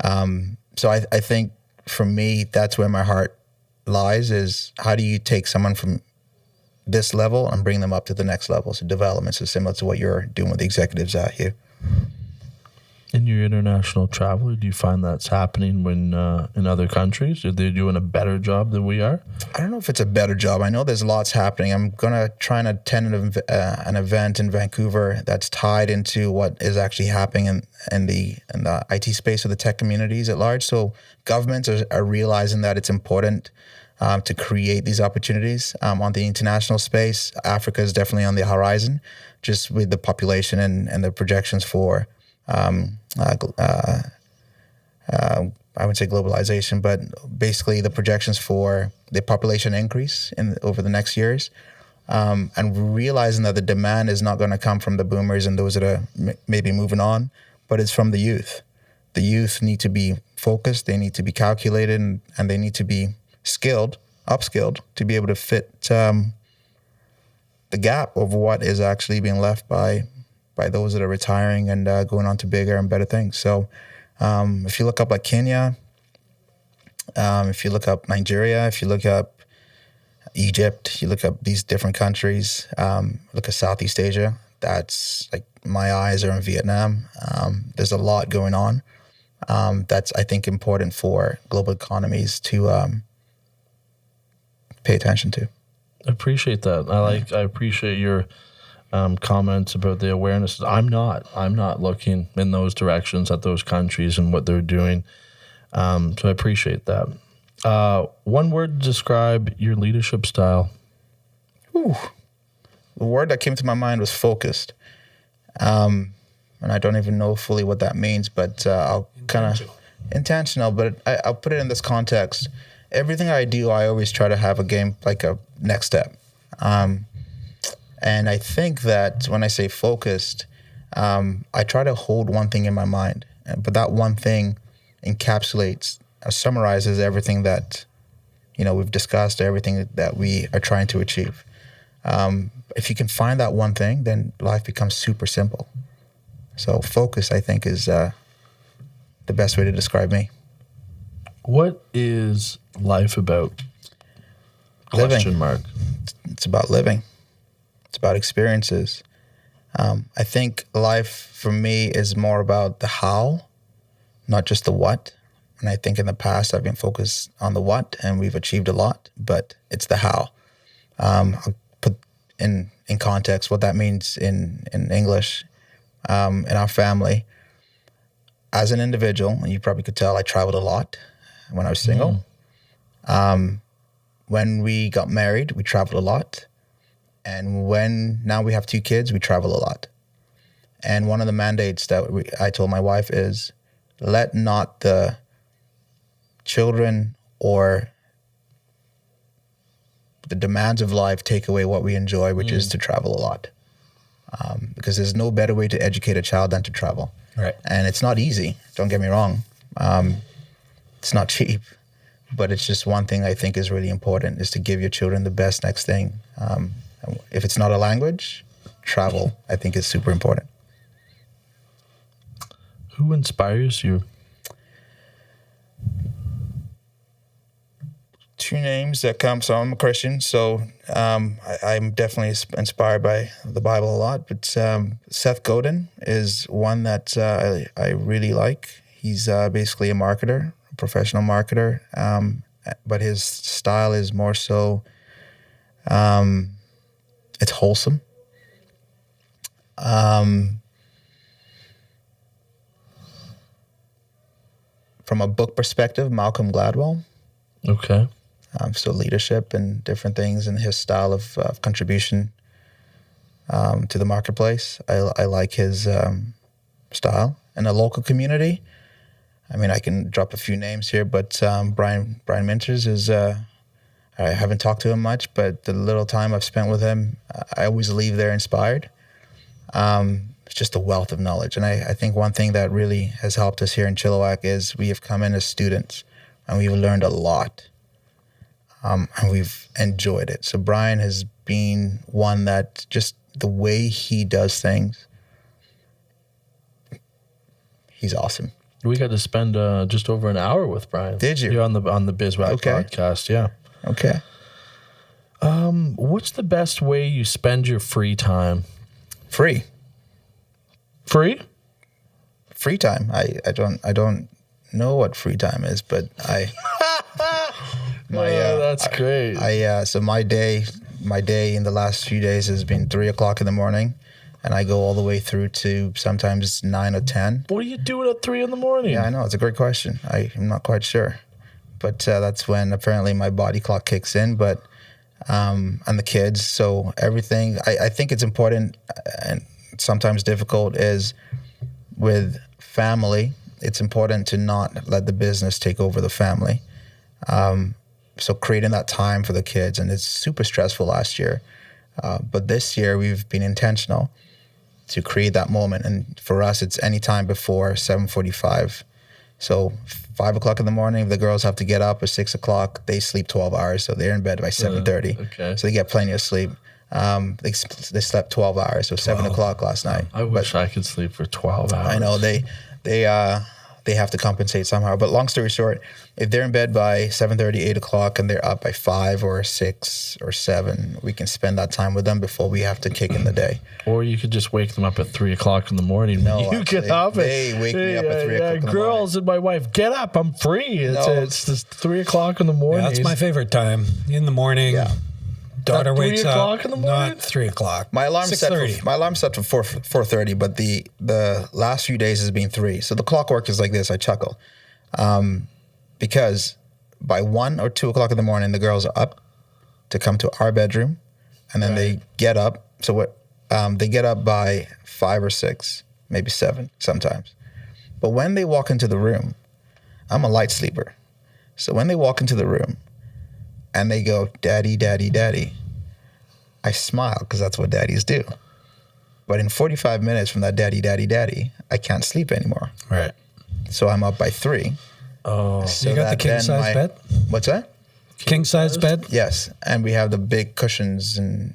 So I think for me, that's where my heart lies, is how do you take someone from this level and bring them up to the next level? So development is similar to what you're doing with the executives out here. In your international travel, do you find that's happening when in other countries? Are they doing a better job than we are? I don't know if it's a better job. I know there's lots happening. I'm going to try and attend an event in Vancouver that's tied into what is actually happening in the IT space or the tech communities at large. So governments are realizing that it's important to create these opportunities on the international space. Africa is definitely on the horizon, just with the population and the projections for I wouldn't say globalization, but basically the projections for the population increase over the next years, and realizing that the demand is not going to come from the boomers and those that are maybe moving on, but it's from the youth. The youth need to be focused, they need to be calculated, and they need to be upskilled to be able to fit the gap of what is actually being left by those that are retiring and going on to bigger and better things. So if you look up like Kenya, if you look up Nigeria, if you look up Egypt, you look up these different countries, look at Southeast Asia, that's like my eyes are in Vietnam. There's a lot going on. That's, I think, important for global economies to pay attention to. I appreciate that. I appreciate your comments about the awareness. I'm not looking in those directions at those countries and what they're doing. So I appreciate that. One word to describe your leadership style. Ooh. The word that came to my mind was focused. And I don't even know fully what that means, but I'll kind of intentional, but I'll put it in this context. Everything I do, I always try to have a game, like a next step. And I think that when I say focused, I try to hold one thing in my mind, but that one thing encapsulates, summarizes everything that, we've discussed, everything that we are trying to achieve. If you can find that one thing, then life becomes super simple. So focus, I think, is the best way to describe me. What is life about? Living. Question mark. It's about living. It's about experiences. I think life for me is more about the how, not just the what. And I think in the past I've been focused on the what, and we've achieved a lot, but it's the how. I'll put in context what that means in English. In our family, as an individual, and you probably could tell, I traveled a lot when I was single. When we got married, we traveled a lot. And when now we have 2 kids, we travel a lot. And one of the mandates that I told my wife is, let not the children or the demands of life take away what we enjoy, which is to travel a lot. Because there's no better way to educate a child than to travel. Right. And it's not easy, don't get me wrong. It's not cheap, but it's just one thing I think is really important, is to give your children the best next thing. If it's not a language, travel, I think, is super important. Who inspires you? Two names that come. So I'm a Christian, so I'm definitely inspired by the Bible a lot. But Seth Godin is one that I really like. He's basically a marketer, a professional marketer, but his style is more so, it's wholesome. From a book perspective, Malcolm Gladwell. Okay. So leadership and different things and his style of contribution to the marketplace. I like his style. In a local community, I mean, I can drop a few names here, but Brian Minters is, I haven't talked to him much, but the little time I've spent with him, I always leave there inspired. It's just a wealth of knowledge. And I think one thing that really has helped us here in Chilliwack is we have come in as students and we've learned a lot. And we've enjoyed it. So Brian has been one that just the way he does things, he's awesome. We got to spend just over an hour with Brian. Did you? You're on the BizWack podcast, yeah. Okay. What's the best way you spend your free time? Free time. I don't know what free time is, but that's great. So my day in the last few days has been 3:00 in the morning, and I go all the way through to sometimes 9 or 10. What are you doing at 3 a.m? Yeah, I know. It's a great question. I'm not quite sure, but that's when apparently my body clock kicks in. But and the kids, so everything. I think it's important and sometimes difficult is with family. It's important to not let the business take over the family. So creating that time for the kids, and it's super stressful last year. But this year we've been intentional to create that moment. And for us, it's any time before 7:45. So 5:00 in the morning, the girls have to get up at 6:00. They sleep 12 hours. So they're in bed by 7:30. Okay. So they get plenty of sleep. They slept 12 hours. So 7:00 last night. I wish I could sleep for 12 hours. I know they have to compensate somehow. But long story short, if they're in bed by 7:30, 8:00, and they're up by 5 or 6 or 7, we can spend that time with them before we have to kick in the day. Or you could just wake them up at 3:00 in the morning. No, you actually, get up. they wake me up at 3:00 in the girls and my wife, get up. I'm free. It's just 3:00 in the morning. Yeah, that's my favorite time in the morning. Yeah. Daughter Not wakes 3 up. o'clock in the morning? Not 3:00. My alarm's set 6:30. for 4:30, but the last few days has been 3. So the clockwork is like this. I chuckle. Because by 1 or 2:00 in the morning, the girls are up to come to our bedroom, and then they get up. So they get up by 5 or 6, maybe 7 sometimes. But when they walk into the room, I'm a light sleeper. So when they walk into the room and they go, "Daddy, daddy, daddy," I smile because that's what daddies do. But in 45 minutes from that daddy, daddy, daddy, I can't sleep anymore. Right. So I'm up by 3. Oh, So you got the that king then size bed? What's that? King size bed? Yes. And we have the big cushions and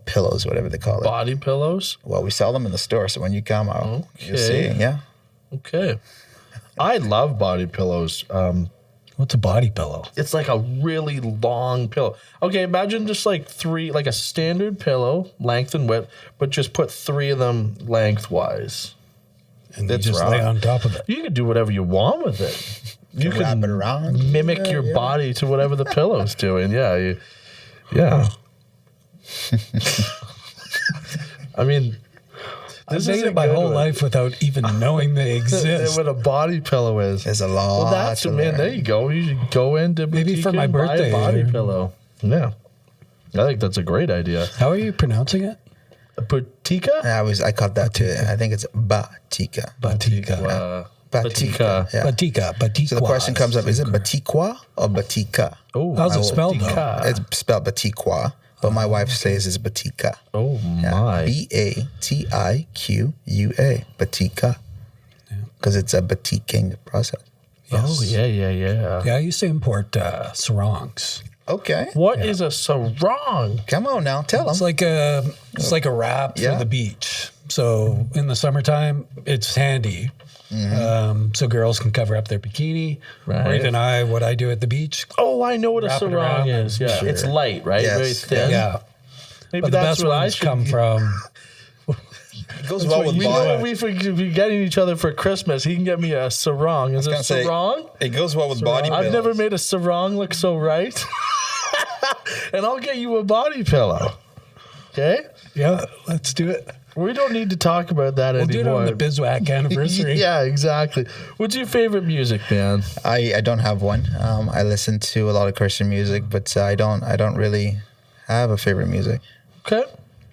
pillows, whatever they call it. Body pillows? Well, we sell them in the store. So when you come out, you'll see. Yeah. Okay. I love body pillows. What's a body pillow? It's like a really long pillow. Okay, imagine just like a standard pillow, length and width, but just put 3 of them lengthwise. And you just lay on top of it. You can do whatever you want with it. You can wrap it around. mimic your body to whatever the pillow's doing. Yeah. I mean, I've made it my whole life without even knowing they exist. what a body pillow is. There's a lot. Well, that's to man. learn. There you go. You should go into Maybe for my buy birthday a body or- pillow. Yeah, I think that's a great idea. How are you pronouncing it? Batika. I caught that too. I think it's batika. Batika. Batika. Yeah. Batika. So the question comes up: is it batikwa or batika? Oh, How's it spelled though? Batika. It's spelled batikwa, but my wife says it's batika. Oh my. Batiqua. Batika. Because it's a batiking process. Oh yeah. Yeah, I used to import sarongs Okay. What is a sarong? Come on now, tell It's them. like a wrap Yeah. for the beach. So in the summertime, it's handy. So girls can cover up their bikini. Right. Or even what I do at the beach. Oh, I know what a Wrap it sarong around. is. Yeah, Sure. it's light, right? Yes. Very thin. Yeah. Maybe But the that's best what I ones should come from. It goes well with We know body. if we're getting each other for Christmas, he can get me a sarong. Is it gonna say, sarong? It goes well with body I've pillows. never made a sarong look so right. And I'll get you a body pillow. Okay? Yeah, let's do it. We don't need to talk about that We'll do it anymore. on the bizwack anniversary. Yeah, exactly. What's your favorite music band? I don't have one. I listen to a lot of Christian music, but I don't really have a favorite music. Okay.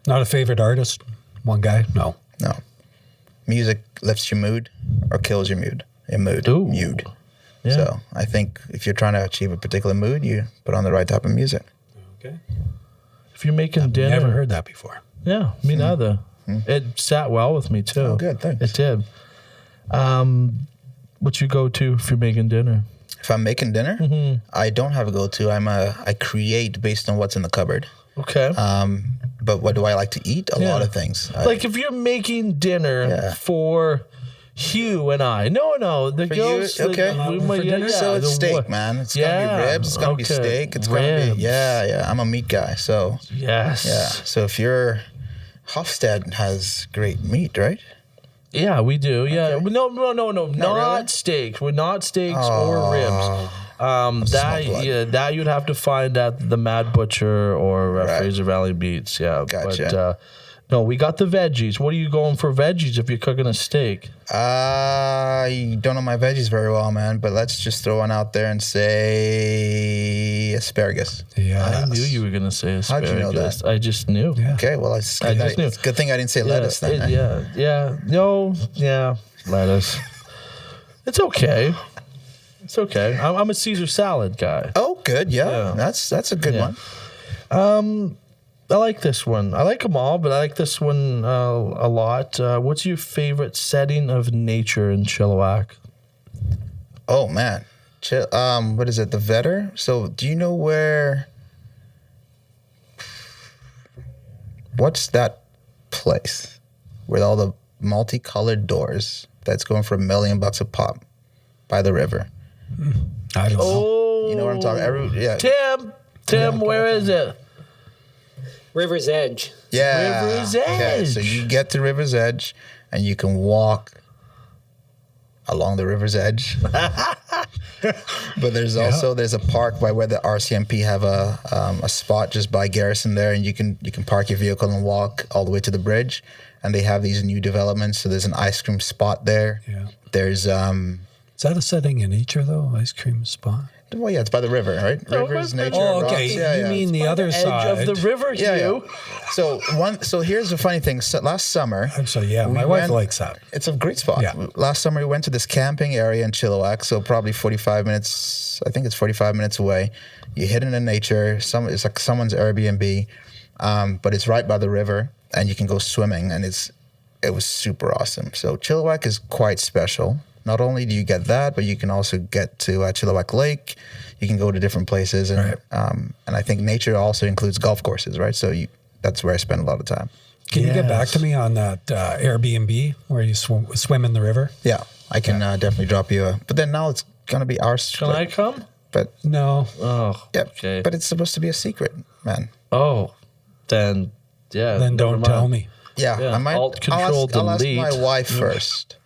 Not a favorite artist? One guy? No. No. Music lifts your mood or kills your mood. Ooh. Mood. Yeah. So I think if you're trying to achieve a particular mood, you put on the right type of music. Okay. If you're making dinner. Never heard that before. Yeah, me neither. It sat well with me too. Oh, good, thanks. It did. What's your go-to if you're making dinner? If I'm making dinner, I don't have a go-to. I create based on what's in the cupboard. Okay. But what do I like to eat? A lot of things. Like if you're making dinner for Hugh and I. No, the For girls. you? Okay. So it's steak, man. It's gonna be ribs. It's gonna be steak. It's gonna be yeah. I'm a meat guy, so Yes. yeah. So if you're Hofstad has great meat, right? Yeah, we do. Yeah. Okay. No. Not really? steaks. We're not steaks or ribs. Small blood. That you'd have to find at the Mad Butcher or Right. Fraser Valley Meats. Yeah. Gotcha. But no, we got the veggies. What are you going for veggies if you're cooking a steak? I don't know my veggies very well, man. But let's just throw one out there and say asparagus. Yeah. I knew you were going to say How'd asparagus. you know that? I just knew. Yeah. Okay, well, it's I good, just knew. it's a good thing I didn't say lettuce then. Eh? Lettuce. It's okay. It's okay. I'm a Caesar salad guy. Oh, good. Yeah, Yeah. that's a good Yeah. one. I like this one. I like them all, but I like this one a lot. What's your favorite setting of nature in Chilliwack? Oh man, what is it? The Vetter. So, do you know where? What's that place with all the multicolored doors that's going for $1 million a pop by the river? I don't know. Oh, You know what I'm talking? Yeah, Tim, where is it? River's Edge. yeah. River's Okay, so Edge. you get to River's Edge, and you can walk along the river's edge. But there's a park by where the RCMP have a spot just by Garrison there, and you can park your vehicle and walk all the way to the bridge. And they have these new developments. So there's an ice cream spot there. Yeah. There's Is that a setting in nature though? Ice cream spot? well, yeah, it's by the river, right? Rivers, nature, Oh, okay. rocks. Yeah, You yeah. mean the other Edge side of the river, Yeah, Hugh. yeah. So here's the funny thing. So last summer, Actually, yeah, my we wife went- likes that. it's a great spot. Yeah. Last summer we went to this camping area in Chilliwack, so probably 45 minutes. I think it's 45 minutes away. You hit into nature. It's like someone's Airbnb, but it's right by the river, and you can go swimming, and it was super awesome. So Chilliwack is quite special. Not only do you get that, but you can also get to Chilliwack Lake. You can go to different places, and Right. and I think nature also includes golf courses, right? So that's where I spend a lot of time. Can you get back Yes. to me on that Airbnb where you swim in the river? Yeah, I can definitely drop you a. But then now it's gonna be ours. Can I come? But No. Oh, yeah, okay. but it's supposed to be a secret, man. Oh, then yeah. Then never don't mind. tell me. Yeah, Yeah, I might. Alt, Control, I'll ask Delete. my wife first.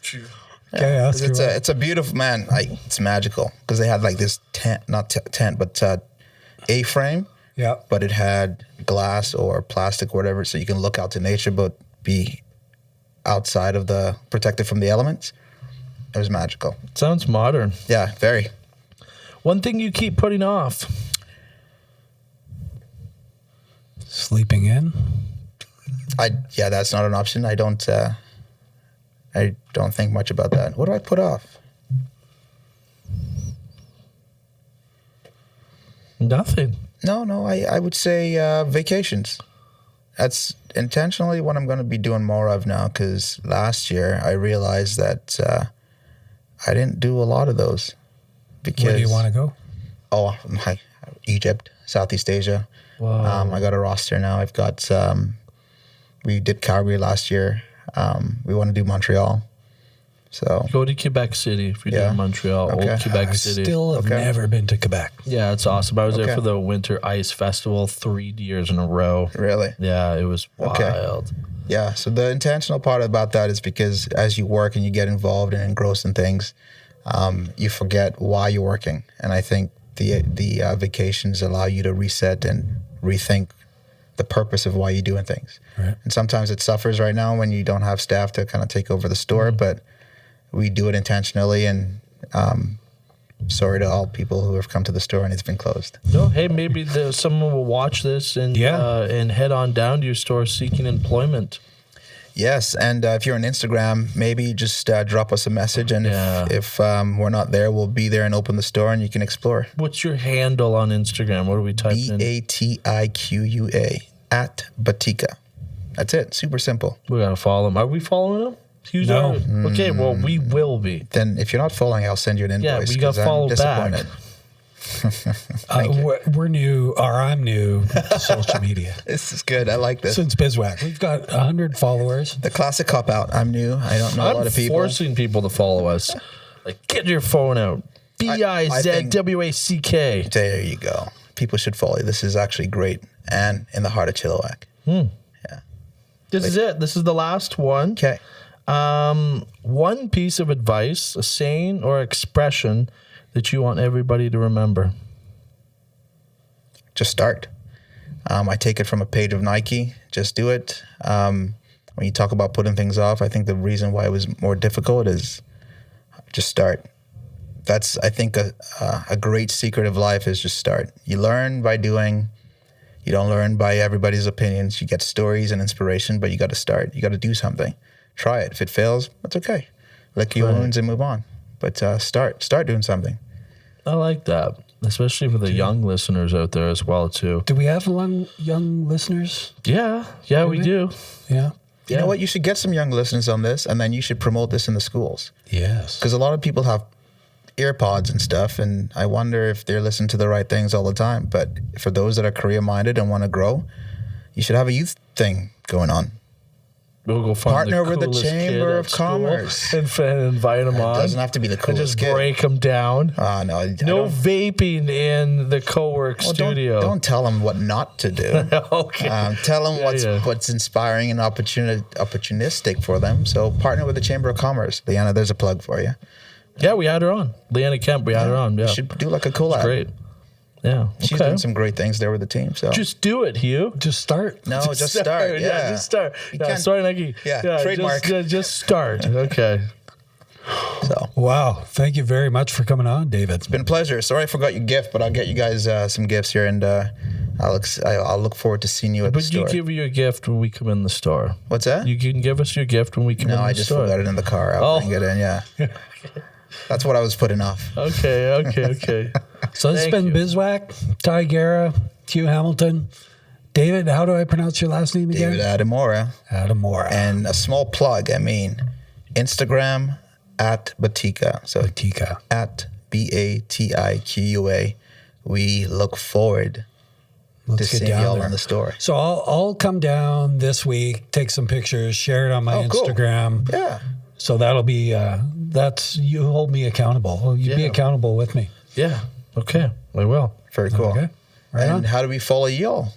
Okay, ask 'Cause her. it's a beautiful man. It's magical because they had like this tent, not tent, but A-frame. Yeah. But it had glass or plastic, or whatever, so you can look out to nature, but be outside of protected from the elements. It was magical. Sounds modern. Yeah, very. One thing you keep putting off. Sleeping in? Yeah, that's not an option. I don't think much about that. What do I put off? Nothing. No, I would say vacations. That's intentionally what I'm going to be doing more of now, because last year I realized that I didn't do a lot of those. Because Where do you want to go? Oh, Egypt, Southeast Asia. Wow. I got a roster now. I've got, we did Calgary last year. We want to do Montreal. So Go to Quebec City if you're Yeah. doing Montreal. Okay. Old Quebec I City. still have Okay. never been to Quebec. Yeah, it's awesome. I was there Okay. for the Winter Ice Festival 3 years in a row. really, Yeah, it was Okay. wild. yeah. So the intentional part about that is because as you work and you get involved and engrossed in things, you forget why you're working. And I think the vacations allow you to reset and rethink the purpose of why you're doing things. Right. And sometimes it suffers right now when you don't have staff to kind of take over the store, but we do it intentionally. And sorry to all people who have come to the store and it's been closed. No, hey, maybe someone will watch this and and head on down to your store seeking employment. Yes, and if you're on Instagram, maybe just drop us a message, and Yeah. if we're not there, we'll be there and open the store, and you can explore. What's your handle on Instagram? What are we typing in? BATIQUA at Batika. That's it. Super simple. We gotta follow him. Are we following him? Who's No. our- Okay, well, we will be. Then if you're not following, I'll send you an Yeah, invoice. we got 'cause I'm follow back. disappointed. We're new, or I'm new to social media. This is good. I like this. Since Bizwack, we've got 100 followers. The classic cop out. I'm new. I don't know a I'm lot of people. forcing people to follow us. Like, get your phone out. BIZWACK. There you go. People should follow you. This is actually great. And in the heart of Chilliwack. This is it. This is the last one. Okay. One piece of advice, a saying or expression that you want everybody to remember. Just start. I take it from a page of Nike. Just do it. When you talk about putting things off, I think the reason why it was more difficult is just start. That's, I think, a great secret of life is just start. You learn by doing. You don't learn by everybody's opinions. You get stories and inspiration, but you got to start. You got to do something. Try it. If it fails, that's okay. Lick your wounds and move on. But start doing something. I like that, especially for the young listeners out there as well, too. Do we have young listeners? Yeah, we do. Yeah. You know what? You should get some young listeners on this, and then you should promote this in the schools. Yes. Because a lot of people have earpods and stuff, and I wonder if they're listening to the right things all the time. But for those that are career-minded and want to grow, you should have a youth thing going on. We'll go find Partner the with the coolest Chamber kid of at school Commerce. and invite them It on. doesn't have to be the And coolest just kid. break them down. No, I No don't- vaping in the Cowork well, studio. Don't tell them what not to do. Okay. Tell them Yeah. what's inspiring and opportunistic for them. So partner with the Chamber of Commerce. Leanna, there's a plug for you. Yeah, we had her on. Leanna Kemp, we had her on. Yeah. You should do like a collab. Great. Yeah. She's okay. doing some great things there with the team. So Just do it, Hugh. Just start. no, just start. Yeah, just start. You Yeah, can't- sorry, Nike. Yeah, trademark. Just start. Okay. So Wow. Thank you very much for coming on, David. been a pleasure. Sorry I forgot your gift, but I'll get you guys some gifts here, and I'll look forward to seeing you at the But you store. give you a gift when we come in the store. What's that? You can give us your gift when we come in No, the I just store. forgot it in the car. I'll bring it in. Yeah, that's what I was putting off. Okay. So this has Thank been you. Bizwack, Garrah, Hugh Hamilton. David, how do I pronounce your last name again? David Adimora. Adimora. And a small plug. Instagram at Batika. So Batika. at BATIQUA. We look forward Let's to get seeing down y'all there. in the store. So I'll come down this week, take some pictures, share it on my Oh, cool. Instagram. Yeah. So that'll be you hold me accountable. You be Yeah. accountable with me. Yeah. Okay. I will. Very cool. Okay. Right and on. how do we follow y'all?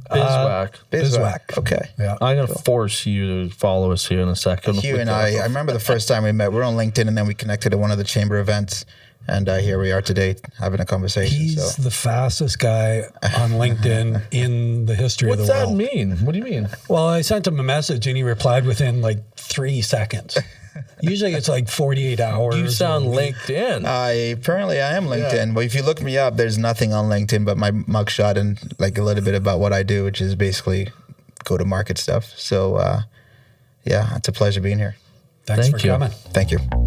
Bizwack. Bizwack. Okay. Yeah. I'm going to force you to follow us here in a second. Hugh and I remember the first time we met, we were on LinkedIn, and then we connected at one of the chamber events. And here we are today having a conversation. He's the fastest guy on LinkedIn in the history What's of the that world. mean? What do you mean? Well, I sent him a message and he replied within like 3 seconds. Usually it's like 48 hours. You sound or a week. LinkedIn. Apparently I am LinkedIn. But if you look me up, there's nothing on LinkedIn but my mugshot and like a little bit about what I do, which is basically go-to-market stuff. So, yeah, it's a pleasure being here. Thanks Thank for you. coming. Thank you.